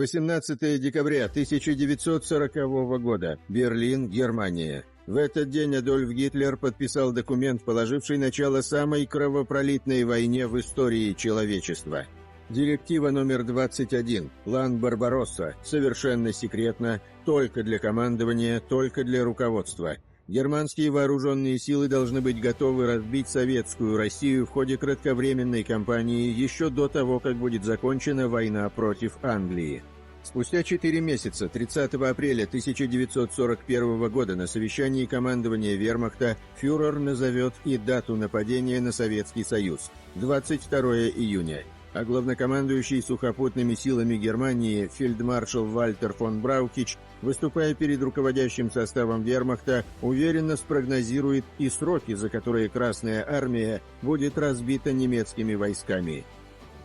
18 декабря 1940 года. Берлин, Германия. В этот день Адольф Гитлер подписал документ, положивший начало самой кровопролитной войне в истории человечества. Директива номер 21. План Барбаросса. Совершенно секретно, только для командования, только для руководства. Германские вооруженные силы должны быть готовы разбить советскую Россию в ходе кратковременной кампании еще до того, как будет закончена война против Англии. Спустя 4 месяца, 30 апреля 1941 года, на совещании командования вермахта фюрер назовет и дату нападения на Советский Союз – 22 июня. А главнокомандующий сухопутными силами Германии фельдмаршал Вальтер фон Браухич, выступая перед руководящим составом вермахта, уверенно спрогнозирует и сроки, за которые Красная Армия будет разбита немецкими войсками.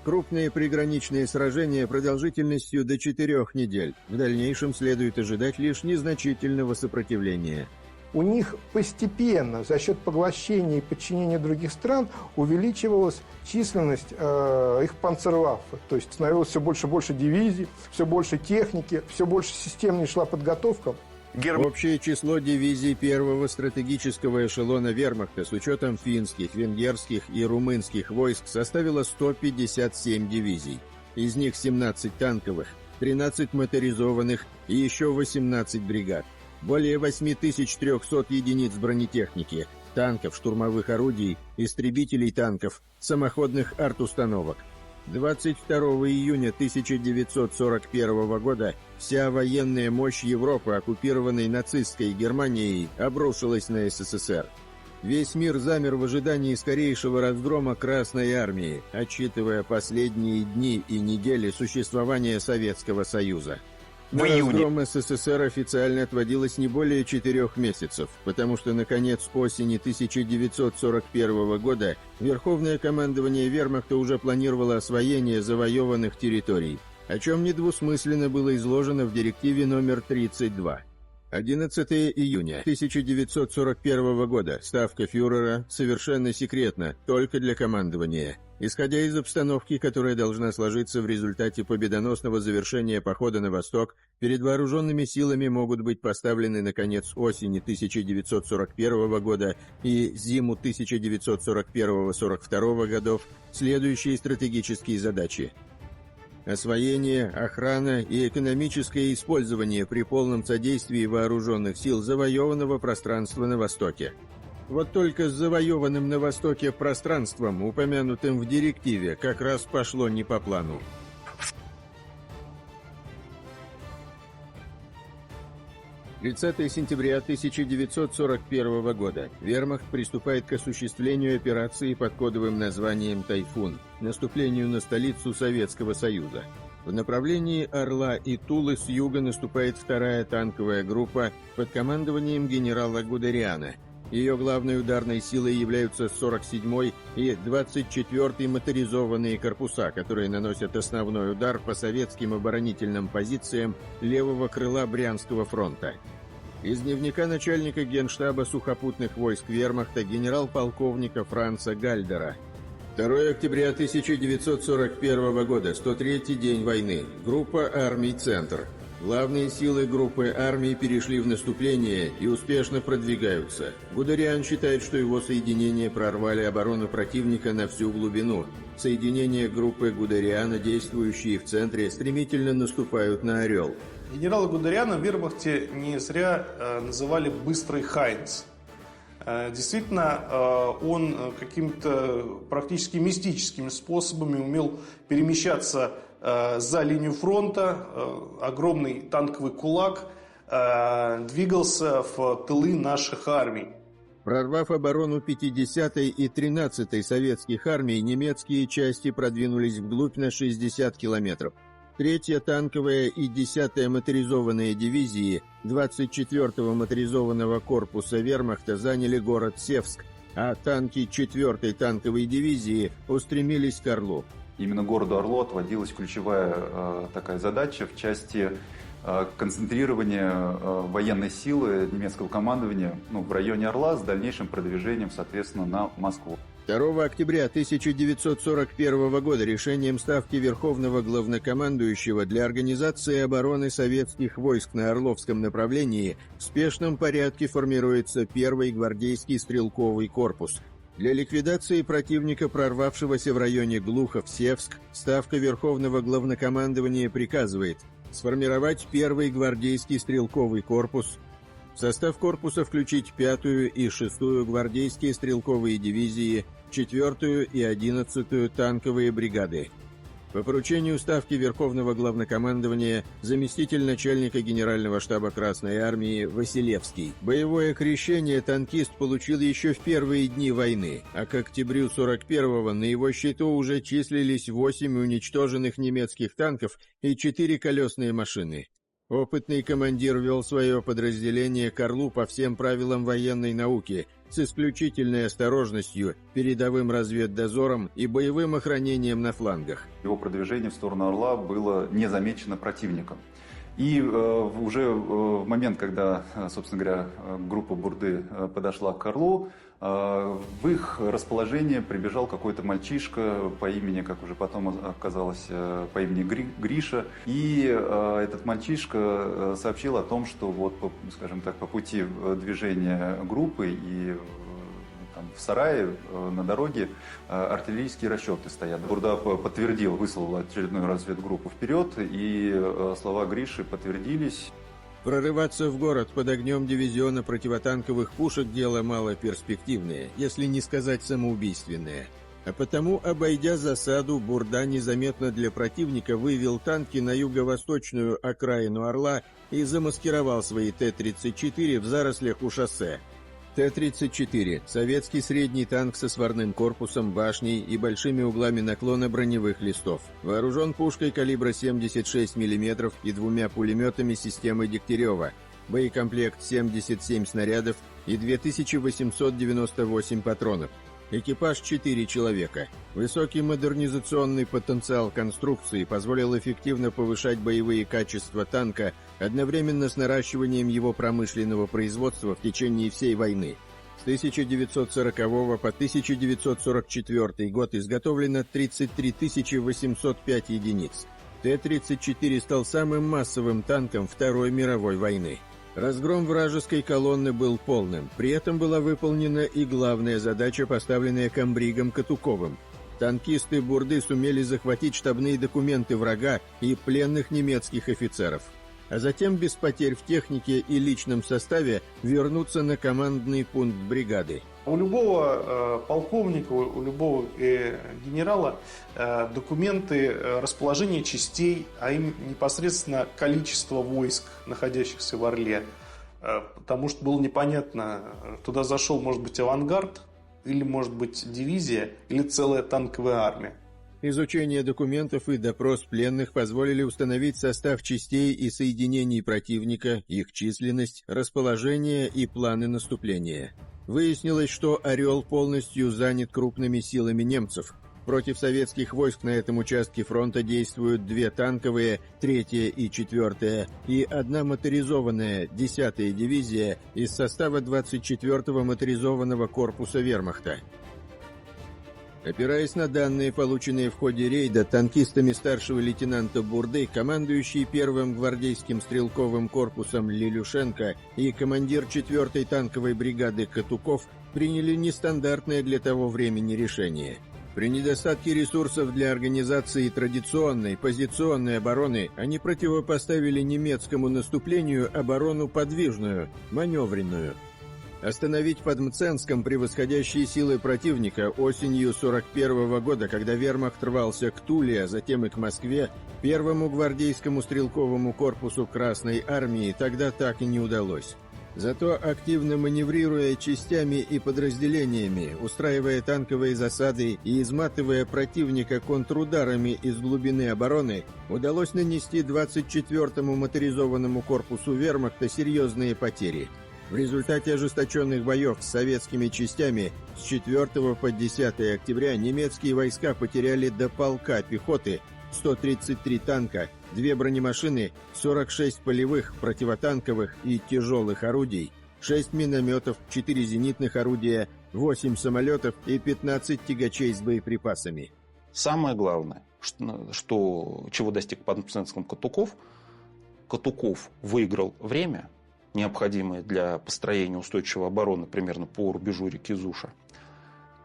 Крупные приграничные сражения продолжительностью до 4 недель. В дальнейшем следует ожидать лишь незначительного сопротивления. У них постепенно, за счет поглощения и подчинения других стран, увеличивалась численность их панцерваффе. То есть становилось все больше и больше дивизий, все больше техники, все больше системнее шла подготовка. Общее число дивизий первого стратегического эшелона вермахта с учетом финских, венгерских и румынских войск составило 157 дивизий. Из них 17 танковых, 13 моторизованных и еще 18 бригад. Более 8300 единиц бронетехники, танков, штурмовых орудий, истребителей танков, самоходных артустановок. 22 июня 1941 года вся военная мощь Европы, оккупированной нацистской Германией, обрушилась на СССР. Весь мир замер в ожидании скорейшего разгрома Красной Армии, отсчитывая последние дни и недели существования Советского Союза. На разгром СССР официально отводилось не более 4 месяцев, потому что на конец осени 1941 года Верховное командование вермахта уже планировало освоение завоеванных территорий, о чем недвусмысленно было изложено в директиве номер 32. 11 июня 1941 года. Ставка фюрера совершенно секретна, только для командования. Исходя из обстановки, которая должна сложиться в результате победоносного завершения похода на восток, перед вооруженными силами могут быть поставлены на конец осени 1941 года и зиму 1941-42 годов следующие стратегические задачи. Освоение, охрана и экономическое использование при полном содействии вооруженных сил завоеванного пространства на Востоке. Вот только с завоеванным на Востоке пространством, упомянутым в директиве, как раз пошло не по плану. 30 сентября 1941 года. Вермахт приступает к осуществлению операции под кодовым названием «Тайфун», наступлению на столицу Советского Союза. В направлении Орла и Тулы с юга наступает 2-я танковая группа под командованием генерала Гудериана. Ее главной ударной силой являются 47-й и 24-й моторизованные корпуса, которые наносят основной удар по советским оборонительным позициям левого крыла Брянского фронта. Из дневника начальника Генштаба сухопутных войск вермахта генерал-полковника Франца Гальдера. 2 октября 1941 года, 103-й день войны. Группа армий «Центр». Главные силы группы армий перешли в наступление и успешно продвигаются. Гудериан считает, что его соединения прорвали оборону противника на всю глубину. Соединения группы Гудериана, действующие в центре, стремительно наступают на Орел. Генерала Гудериана в вермахте не зря называли «быстрый Хайнц». Действительно, он какими-то практически мистическими способами умел перемещаться за линию фронта, огромный танковый кулак двигался в тылы наших армий. Прорвав оборону 50-й и 13-й советских армий, немецкие части продвинулись вглубь на 60 километров. 3-я танковая и 10-я моторизованные дивизии 24-го моторизованного корпуса вермахта заняли город Севск, а танки 4-й танковой дивизии устремились к Орлу. Именно городу Орлу отводилась ключевая такая задача в части концентрирования военной силы немецкого командования в районе Орла с дальнейшим продвижением, соответственно, на Москву. 2 октября 1941 года решением Ставки Верховного Главнокомандующего для организации обороны советских войск на Орловском направлении в спешном порядке формируется 1-й гвардейский стрелковый корпус. Для ликвидации противника, прорвавшегося в районе Глухов-Севск, Ставка Верховного Главнокомандования приказывает сформировать 1-й гвардейский стрелковый корпус, в состав корпуса включить 5-ю и 6-ю гвардейские стрелковые дивизии, 4-ю и 11-ю танковые бригады. По поручению Ставки Верховного Главнокомандования заместитель начальника Генерального штаба Красной Армии Василевский. Боевое крещение танкист получил еще в первые дни войны, а к октябрю 41-го на его счету уже числились 8 уничтоженных немецких танков и 4 колесные машины. Опытный командир вел свое подразделение к Орлу по всем правилам военной науки, с исключительной осторожностью, передовым разведдозором и боевым охранением на флангах. Его продвижение в сторону Орла было не замечено противником. И уже в момент, когда, собственно говоря, группа Бурды подошла к Орлу, в их расположение прибежал какой-то мальчишка по имени, как уже потом оказалось, по имени Гриша. И этот мальчишка сообщил о том, что вот, скажем так, по пути движения группы и там, в сарае на дороге артиллерийские расчеты стоят. Бурда подтвердил, выслал очередную разведгруппу вперед, и слова Гриши подтвердились. Прорываться в город под огнем дивизиона противотанковых пушек – дело малоперспективное, если не сказать самоубийственное. А потому, обойдя засаду, Бурда незаметно для противника вывел танки на юго-восточную окраину Орла и замаскировал свои Т-34 в зарослях у шоссе. Т-34 – советский средний танк со сварным корпусом, башней и большими углами наклона броневых листов. Вооружен пушкой калибра 76 мм и 2 пулеметами системы Дегтярева. Боекомплект 77 снарядов и 2898 патронов. Экипаж 4 человека. Высокий модернизационный потенциал конструкции позволил эффективно повышать боевые качества танка одновременно с наращиванием его промышленного производства в течение всей войны. С 1940 по 1944 год изготовлено 33 805 единиц. Т-34 стал самым массовым танком Второй мировой войны. Разгром вражеской колонны был полным, при этом была выполнена и главная задача, поставленная комбригом Катуковым. Танкисты Бурды сумели захватить штабные документы врага и пленных немецких офицеров, а затем без потерь в технике и личном составе вернуться на командный пункт бригады. У любого полковника, у любого генерала документы расположения частей, а им непосредственно количество войск, находящихся в Орле. Потому что было непонятно, туда зашел, может быть, авангард, или, может быть, дивизия, или целая танковая армия. Изучение документов и допрос пленных позволили установить состав частей и соединений противника, их численность, расположение и планы наступления. Выяснилось, что «Орел» полностью занят крупными силами немцев. Против советских войск на этом участке фронта действуют 2 танковые, 3-я и 4-я, и 1 моторизованная, 10-я дивизия из состава 24-го моторизованного корпуса вермахта. Опираясь на данные, полученные в ходе рейда танкистами старшего лейтенанта Бурды, командующий 1-м гвардейским стрелковым корпусом Лилюшенко и командир 4-й танковой бригады Катуков приняли нестандартное для того времени решение. При недостатке ресурсов для организации традиционной позиционной обороны они противопоставили немецкому наступлению оборону подвижную, маневренную. Остановить под Мценском превосходящие силы противника осенью 1941 года, когда вермахт рвался к Туле, а затем и к Москве, 1-му гвардейскому стрелковому корпусу Красной Армии тогда так и не удалось. Зато, активно маневрируя частями и подразделениями, устраивая танковые засады и изматывая противника контрударами из глубины обороны, удалось нанести 24-му моторизованному корпусу вермахта серьезные потери. В результате ожесточенных боев с советскими частями с 4 по 10 октября немецкие войска потеряли до полка пехоты, 133 танка, 2 бронемашины, 46 полевых, противотанковых и тяжелых орудий, 6 минометов, 4 зенитных орудия, 8 самолетов и 15 тягачей с боеприпасами. Самое главное, чего достиг под Мценском Катуков, Катуков выиграл время, необходимое для построения устойчивой обороны примерно по рубежу реки Зуша,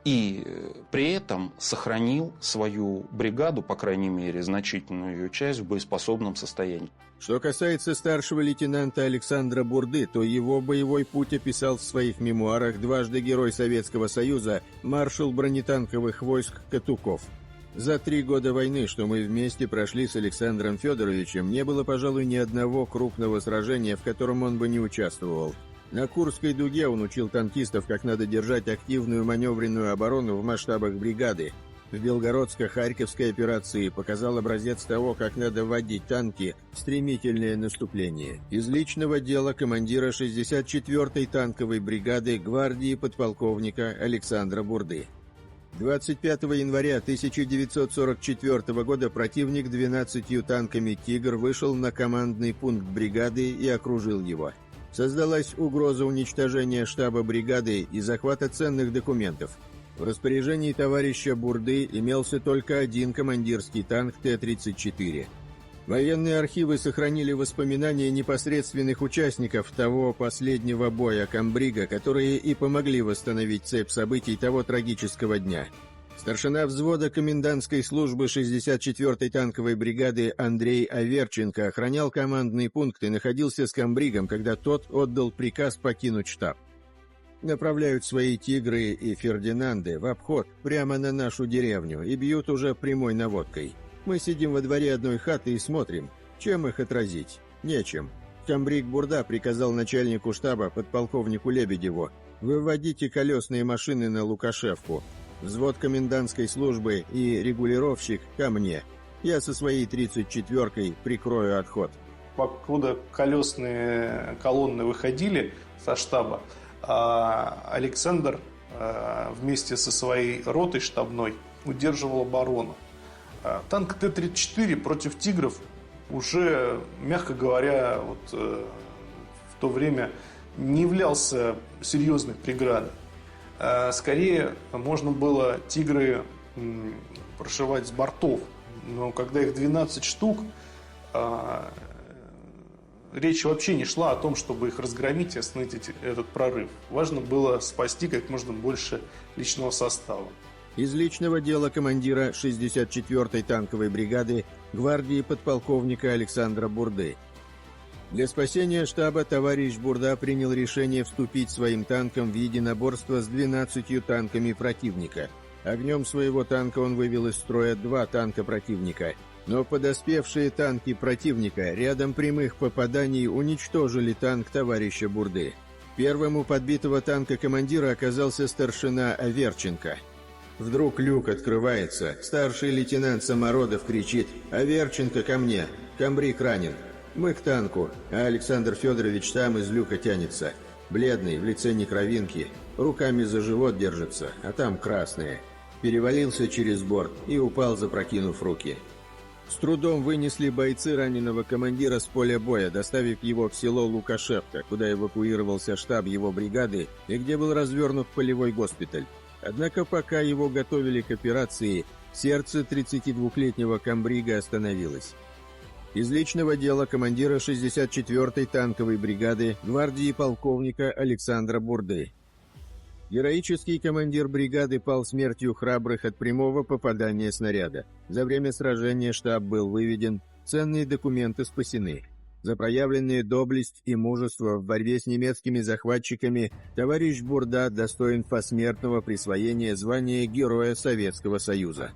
и при этом сохранил свою бригаду, по крайней мере, значительную ее часть в боеспособном состоянии. Что касается старшего лейтенанта Александра Бурды, то его боевой путь описал в своих мемуарах дважды Герой Советского Союза, маршал бронетанковых войск Катуков. За 3 года войны, что мы вместе прошли с Александром Федоровичем, не было, пожалуй, ни одного крупного сражения, в котором он бы не участвовал. На Курской дуге он учил танкистов, как надо держать активную маневренную оборону в масштабах бригады. В Белгородско-Харьковской операции показал образец того, как надо вводить танки в стремительное наступление. Из личного дела командира 64-й танковой бригады гвардии подполковника Александра Бурды. 25 января 1944 года противник 12 танками «Тигр» вышел на командный пункт бригады и окружил его. Создалась угроза уничтожения штаба бригады и захвата ценных документов. В распоряжении товарища Бурды имелся только один командирский танк Т-34. Военные архивы сохранили воспоминания непосредственных участников того последнего боя комбрига, которые и помогли восстановить цепь событий того трагического дня. Старшина взвода комендантской службы 64-й танковой бригады Андрей Аверченко охранял командный пункт и находился с комбригом, когда тот отдал приказ покинуть штаб. Направляют свои «Тигры» и «Фердинанды» в обход прямо на нашу деревню и бьют уже прямой наводкой. Мы сидим во дворе одной хаты и смотрим. Чем их отразить? Нечем. Комбриг Бурда приказал начальнику штаба, подполковнику Лебедеву, выводите колесные машины на Лукашевку. Взвод комендантской службы и регулировщик ко мне. Я со своей 34-кой прикрою отход. Покуда колесные колонны выходили со штаба, Александр вместе со своей ротой штабной удерживал оборону. Танк Т-34 против «Тигров» уже, мягко говоря, в то время не являлся серьезной преградой. Скорее, можно было «Тигры» прошивать с бортов, но когда их 12 штук, речь вообще не шла о том, чтобы их разгромить и остановить этот прорыв. Важно было спасти как можно больше личного состава. Из личного дела командира 64-й танковой бригады гвардии подполковника Александра Бурды. Для спасения штаба товарищ Бурда принял решение вступить своим танком в единоборство с 12 танками противника. Огнем своего танка он вывел из строя 2 танка противника. Но подоспевшие танки противника рядом прямых попаданий уничтожили танк товарища Бурды. Первым у подбитого танка командира оказался старшина Аверченко. Вдруг люк открывается, старший лейтенант Самородов кричит: «Аверченко, ко мне! Комбриг ранен!» Мы к танку, а Александр Федорович там из люка тянется. Бледный, в лице не кровинки, руками за живот держится, а там красные. Перевалился через борт и упал, запрокинув руки. С трудом вынесли бойцы раненого командира с поля боя, доставив его в село Лукашевка, куда эвакуировался штаб его бригады и где был развернут полевой госпиталь. Однако пока его готовили к операции, сердце 32-летнего комбрига остановилось. Из личного дела командира 64-й танковой бригады гвардии полковника Александра Бурды. Героический командир бригады пал смертью храбрых от прямого попадания снаряда. За время сражения штаб был выведен, ценные документы спасены. За проявленные доблесть и мужество в борьбе с немецкими захватчиками товарищ Бурда достоин посмертного присвоения звания Героя Советского Союза.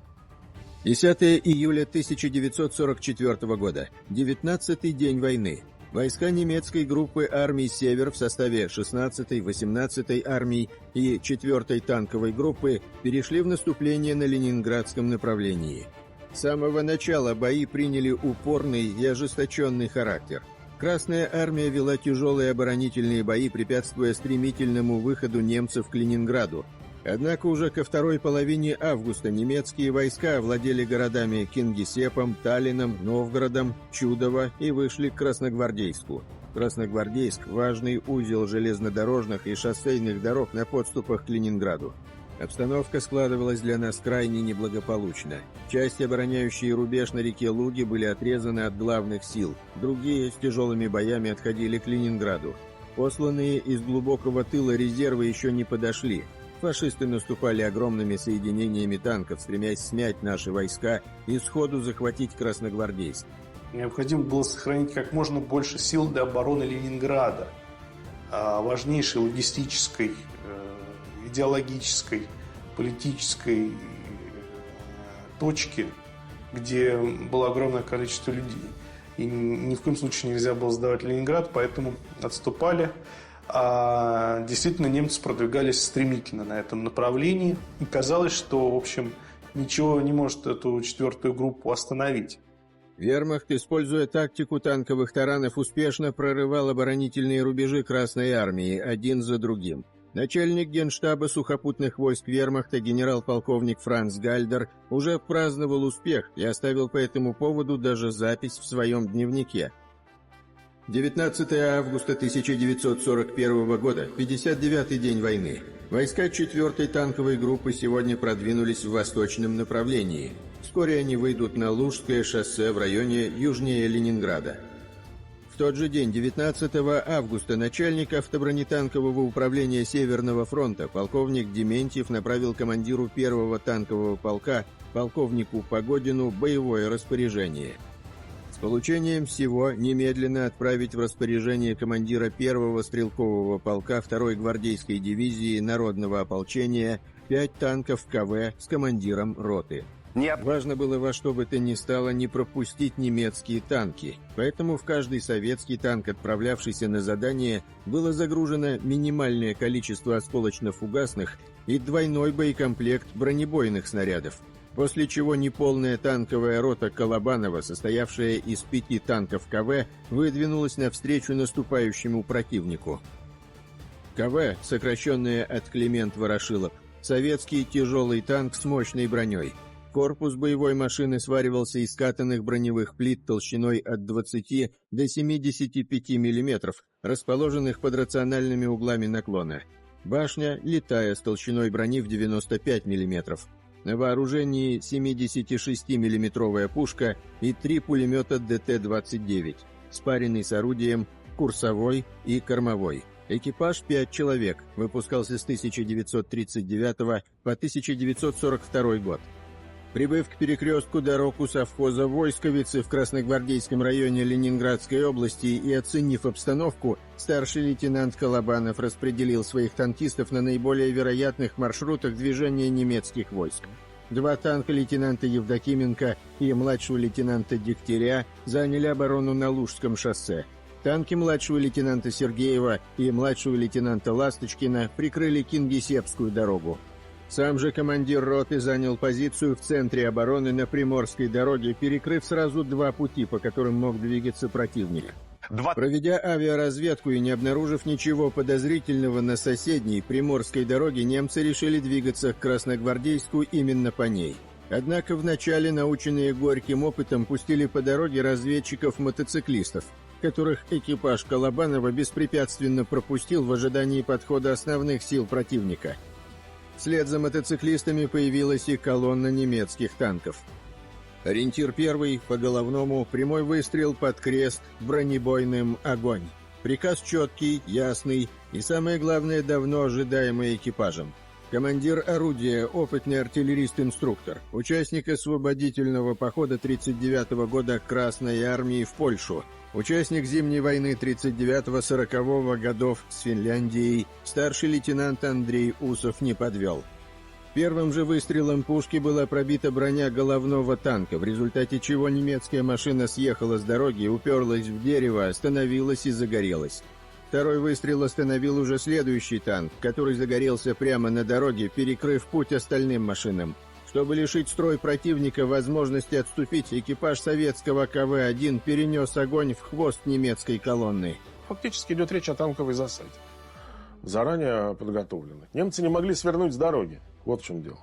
10 июля 1944 года, 19-й день войны. Войска немецкой группы армий «Север» в составе 16-й, 18-й армий и 4-й танковой группы перешли в наступление на Ленинградском направлении. С самого начала бои приняли упорный и ожесточенный характер. Красная армия вела тяжелые оборонительные бои, препятствуя стремительному выходу немцев к Ленинграду. Однако уже ко второй половине августа немецкие войска овладели городами Кингисеппом, Таллином, Новгородом, Чудово и вышли к Красногвардейску. Красногвардейск – важный узел железнодорожных и шоссейных дорог на подступах к Ленинграду. Обстановка складывалась для нас крайне неблагополучно. Части, обороняющие рубеж на реке Луги, были отрезаны от главных сил. Другие с тяжелыми боями отходили к Ленинграду. Посланные из глубокого тыла резервы еще не подошли. Фашисты наступали огромными соединениями танков, стремясь смять наши войска и сходу захватить Красногвардейск. Необходимо было сохранить как можно больше сил для обороны Ленинграда, важнейшей логистической, идеологической, политической точки, где было огромное количество людей. И ни в коем случае нельзя было сдавать Ленинград, поэтому отступали. А действительно, немцы продвигались стремительно на этом направлении. И казалось, что, в общем, ничего не может эту четвертую группу остановить. Вермахт, используя тактику танковых таранов, успешно прорывал оборонительные рубежи Красной Армии один за другим. Начальник генштаба сухопутных войск вермахта генерал-полковник Франц Гальдер уже праздновал успех и оставил по этому поводу даже запись в своем дневнике. 19 августа 1941 года, 59-й день войны. Войска 4-й танковой группы сегодня продвинулись в восточном направлении. Вскоре они выйдут на Лужское шоссе в районе южнее Ленинграда. В тот же день, 19 августа, начальник автобронетанкового управления Северного фронта полковник Дементьев направил командиру 1-го танкового полка, полковнику Погодину, боевое распоряжение. С получением всего немедленно отправить в распоряжение командира 1-го стрелкового полка 2-й гвардейской дивизии народного ополчения 5 танков КВ с командиром роты. Важно было во что бы то ни стало не пропустить немецкие танки, поэтому в каждый советский танк, отправлявшийся на задание, было загружено минимальное количество осколочно-фугасных и двойной боекомплект бронебойных снарядов, после чего неполная танковая рота Колобанова, состоявшая из 5 танков КВ, выдвинулась навстречу наступающему противнику. КВ, сокращенное от Климент Ворошилов, советский тяжелый танк с мощной броней. Корпус боевой машины сваривался из катанных броневых плит толщиной от 20 до 75 мм, расположенных под рациональными углами наклона. Башня литая с толщиной брони в 95 мм. На вооружении 76 миллиметровая пушка и 3 пулемета ДТ-29, спаренный с орудием курсовой и кормовой. Экипаж 5 человек, выпускался с 1939 по 1942 год. Прибыв к перекрестку дорог у совхоза Войсковицы в Красногвардейском районе Ленинградской области и оценив обстановку, старший лейтенант Колобанов распределил своих танкистов на наиболее вероятных маршрутах движения немецких войск. 2 танка лейтенанта Евдокименко и младшего лейтенанта Дегтяря заняли оборону на Лужском шоссе. Танки младшего лейтенанта Сергеева и младшего лейтенанта Ласточкина прикрыли Кингисеппскую дорогу. Сам же командир роты занял позицию в центре обороны на Приморской дороге, перекрыв сразу 2 пути, по которым мог двигаться противник. Проведя авиаразведку и не обнаружив ничего подозрительного на соседней Приморской дороге, немцы решили двигаться к Красногвардейску именно по ней. Однако вначале, наученные горьким опытом, пустили по дороге разведчиков-мотоциклистов, которых экипаж Колобанова беспрепятственно пропустил в ожидании подхода основных сил противника. Вслед за мотоциклистами появилась и колонна немецких танков. Ориентир первый по головному, прямой выстрел под крест, бронебойным огонь. Приказ четкий, ясный и, самое главное, давно ожидаемый экипажем. Командир орудия, опытный артиллерист-инструктор, участник освободительного похода 1939 года Красной Армии в Польшу, участник Зимней войны 1939-1940 годов с Финляндией, старший лейтенант Андрей Усов не подвел. Первым же выстрелом пушки была пробита броня головного танка, в результате чего немецкая машина съехала с дороги, уперлась в дерево, остановилась и загорелась. Второй выстрел остановил уже следующий танк, который загорелся прямо на дороге, перекрыв путь остальным машинам. Чтобы лишить строй противника возможности отступить, экипаж советского КВ-1 перенес огонь в хвост немецкой колонны. Фактически идет речь о танковой засаде, заранее подготовленной. Немцы не могли свернуть с дороги, вот в чем дело.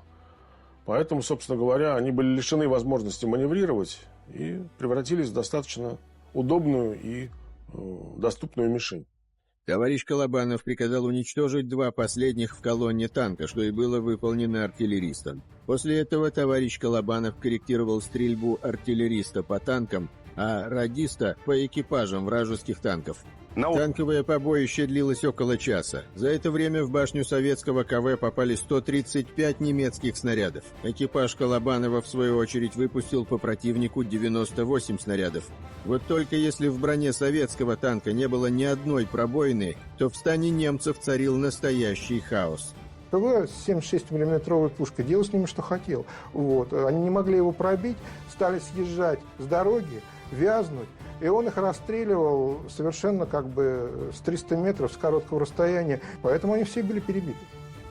Поэтому, собственно говоря, они были лишены возможности маневрировать и превратились в достаточно удобную и доступную мишень. Товарищ Колобанов приказал уничтожить 2 последних в колонне танка, что и было выполнено артиллеристом. После этого товарищ Колобанов корректировал стрельбу артиллериста по танкам, а радиста по экипажам вражеских танков. Танковое побоище длилось около часа. За это время в башню советского КВ попали 135 немецких снарядов. Экипаж Колобанова, в свою очередь, выпустил по противнику 98 снарядов. Вот только если в броне советского танка не было ни одной пробоины, то в стане немцев царил настоящий хаос. КВ с 76-миллиметровой пушкой делал с ними, что хотел. Вот. Они не могли его пробить, стали съезжать с дороги, вязнуть. И он их расстреливал совершенно с 300 метров, с короткого расстояния. Поэтому они все были перебиты.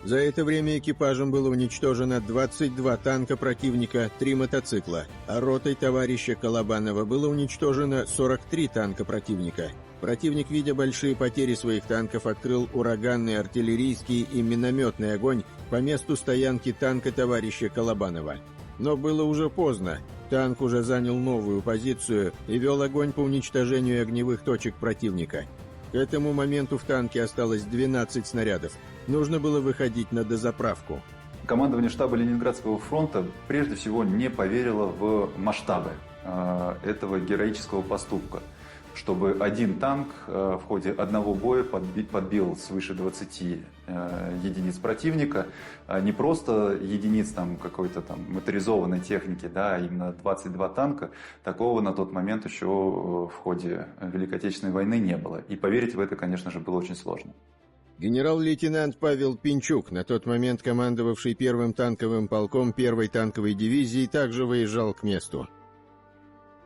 За это время экипажем было уничтожено 22 танка противника, 3 мотоцикла, а ротой товарища Колобанова было уничтожено 43 танка противника. Противник, видя большие потери своих танков, открыл ураганный артиллерийский и минометный огонь по месту стоянки танка товарища Колобанова. Но было уже поздно. Танк уже занял новую позицию и вел огонь по уничтожению огневых точек противника. К этому моменту в танке осталось 12 снарядов. Нужно было выходить на дозаправку. Командование штаба Ленинградского фронта прежде всего не поверило в масштабы этого героического поступка. Чтобы один танк в ходе одного боя подбил свыше 20 единиц противника, не просто единиц какой-то моторизованной техники, а именно 22 танка, такого на тот момент еще в ходе Великой Отечественной войны не было. И поверить в это, конечно же, было очень сложно. Генерал-лейтенант Павел Пинчук, на тот момент командовавший 1-м танковым полком 1-й танковой дивизии, также выезжал к месту.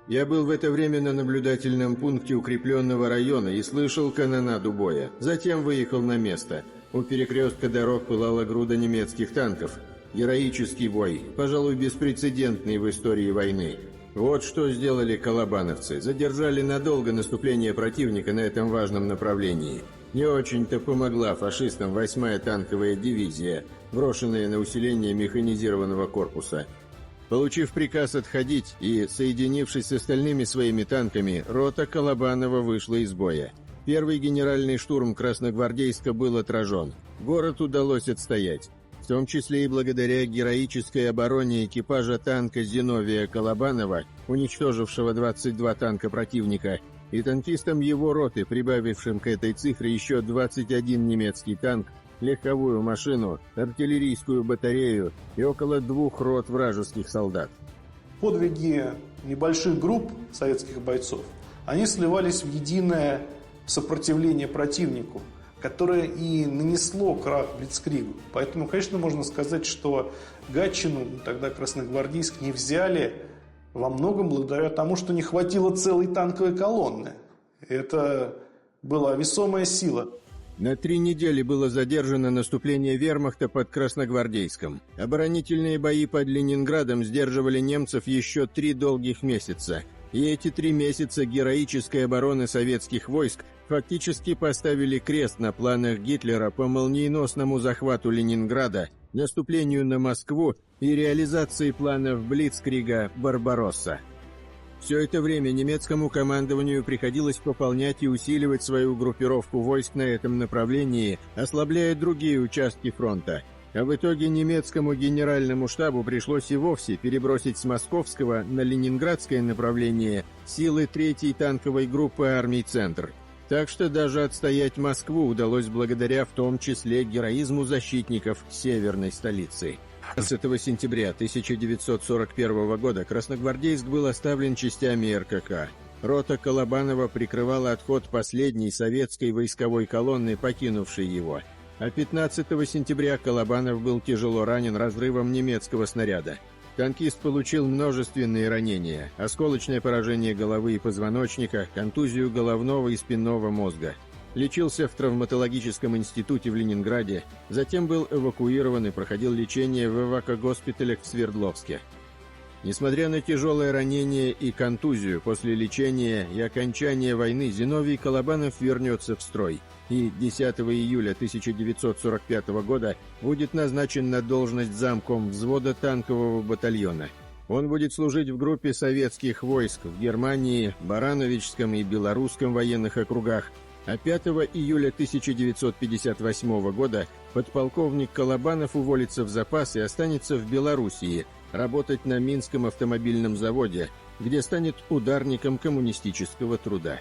Я был в это время на наблюдательном пункте укрепленного района и слышал канонаду боя. Затем выехал на место. У перекрестка дорог пылала груда немецких танков. Героический бой, пожалуй, беспрецедентный в истории войны. Вот что сделали колобановцы. Задержали надолго наступление противника на этом важном направлении. Не очень-то помогла фашистам 8-я танковая дивизия, брошенная на усиление механизированного корпуса. Получив приказ отходить и соединившись с остальными своими танками, рота Колобанова вышла из боя. Первый генеральный штурм Красногвардейска был отражен. Город удалось отстоять, в том числе и благодаря героической обороне экипажа танка Зиновия Колобанова, уничтожившего 22 танка противника, и танкистам его роты, прибавившим к этой цифре еще 21 немецкий танк, легковую машину, артиллерийскую батарею и около 2 рот вражеских солдат. Подвиги небольших групп советских бойцов, они сливались в единое сопротивление противнику, которое и нанесло крах Блицкригу. Поэтому, конечно, можно сказать, что Гатчину, тогда Красногвардейск, не взяли во многом благодаря тому, что не хватило целой танковой колонны. Это была весомая сила. На 3 недели было задержано наступление вермахта под Красногвардейском. Оборонительные бои под Ленинградом сдерживали немцев еще 3 долгих месяца. И эти 3 месяца героической обороны советских войск фактически поставили крест на планах Гитлера по молниеносному захвату Ленинграда, наступлению на Москву и реализации планов Блицкрига «Барбаросса». Все это время немецкому командованию приходилось пополнять и усиливать свою группировку войск на этом направлении, ослабляя другие участки фронта. А в итоге немецкому генеральному штабу пришлось и вовсе перебросить с московского на ленинградское направление силы 3-й танковой группы армий «Центр». Так что даже отстоять Москву удалось благодаря в том числе героизму защитников северной столицы. 15 сентября 1941 года Красногвардейск был оставлен частями РКК. Рота Колобанова прикрывала отход последней советской войсковой колонны, покинувшей его. А 15 сентября Колобанов был тяжело ранен разрывом немецкого снаряда. Танкист получил множественные ранения, осколочное поражение головы и позвоночника, контузию головного и спинного мозга. Лечился в травматологическом институте в Ленинграде, затем был эвакуирован и проходил лечение в эвакогоспиталях в Свердловске. Несмотря на тяжелое ранение и контузию, после лечения и окончания войны Зиновий Колобанов вернется в строй и 10 июля 1945 года будет назначен на должность замком взвода танкового батальона. Он будет служить в группе советских войск в Германии, Барановичском и Белорусском военных округах, а 5 июля 1958 года подполковник Колобанов уволится в запас и останется в Белоруссии работать на Минском автомобильном заводе, где станет ударником коммунистического труда.